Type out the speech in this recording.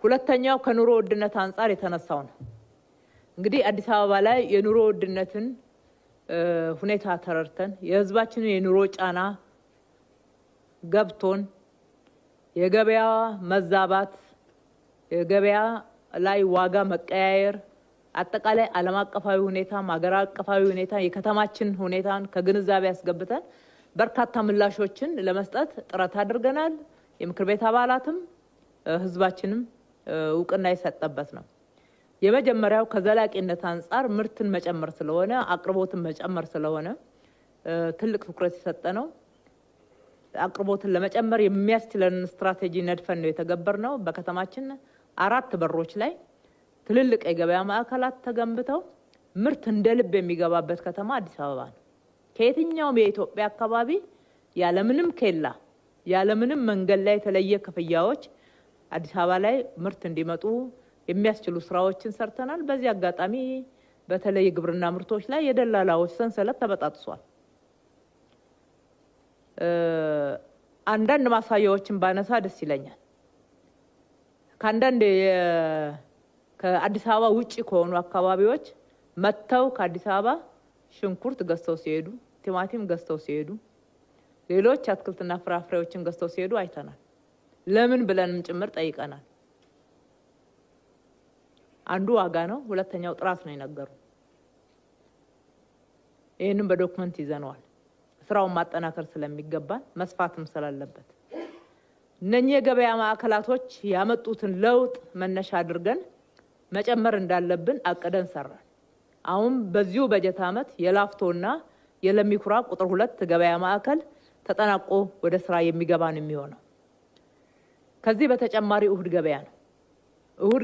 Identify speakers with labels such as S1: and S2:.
S1: ሁለተኛው ከኑሮ ውድነት አንጻር የተነሳው ነው። እንግዲህ አዲስ አበባ ላይ የኑሮ ውድነትን ሁኔታ ተረድተን የህዝባችንን የኑሮ ጫና ገብቶን የገበያ መዛባት፣ የገበያ ላይ ዋጋ መቀያየር፣ አጠቃላይ ዓለም አቀፋዊ ሁኔታ፣ ሀገር አቀፋዊ ሁኔታ፣ የከተማችን ሁኔታን ከግንዛቤ ያስገብተን በርካታ ምላሾችን ለመስጠት ጥረት አድርገናል። የምክር ቤት አባላትም ህዝባችንም እውቅና የሰጠበት ነው። የመጀመሪያው ከዘላቂነት አንጻር ምርትን መጨመር ስለሆነ አቅርቦትን መጨመር ስለሆነ ትልቅ ትኩረት የሰጠ ነው። አቅርቦትን ለመጨመር የሚያስችለን ስትራቴጂ ነድፈን ነው የተገበርነው። በከተማችን 4 በሮች ላይ ትልልቅ የገበያ ማዕከላት ተገንብተው ምርት እንደ ልብ የሚገባበት ከተማ አዲስ አበባ ነው። ከየትኛውም የኢትዮጵያ አካባቢ ያለምንም ኬላ ያለምንም መንገድ ላይ የተለየ ክፍያዎች አዲስ አበባ ላይ ምርት እንዲመጡ የሚያስችሉ ስራዎችን ሰርተናል። በዚህ አጋጣሚ በተለይ ግብርና ምርቶች ላይ የደላላዎች ሰንሰለት ተበጣጥሷል። አንዳንድ ማሳያዎችን ባነሳ ደስ ይለኛል። ከአዲስ አበባ ውጪ ከሆኑ አካባቢዎች መጥተው ከአዲስ አበባ ሽንኩርት ገዝተው ሲሄዱ፣ ቲማቲም ገዝተው ሲሄዱ፣ ሌሎች አትክልትና ፍራፍሬዎችን ገዝተው ሲሄዱ አይተናል። ለምን ብለንም ጭምር ጠይቀናል። አንዱ ዋጋ ነው፣ ሁለተኛው ጥራት ነው የነገሩ። ይህንን በዶክመንት ይዘነዋል። ስራውን ማጠናከር ስለሚገባን መስፋትም ስላለበት እነኚህ የገበያ ማዕከላቶች ያመጡትን ለውጥ መነሻ አድርገን መጨመር እንዳለብን አቅደን ሰራን። አሁን በዚሁ በጀት ዓመት የላፍቶና የለሚኩራ ቁጥር 2 ገበያ ማዕከል ተጠናቆ ወደ ስራ የሚገባ ነው የሚሆነው። ከዚህ በተጨማሪ እሁድ ገበያ ነው። እሁድ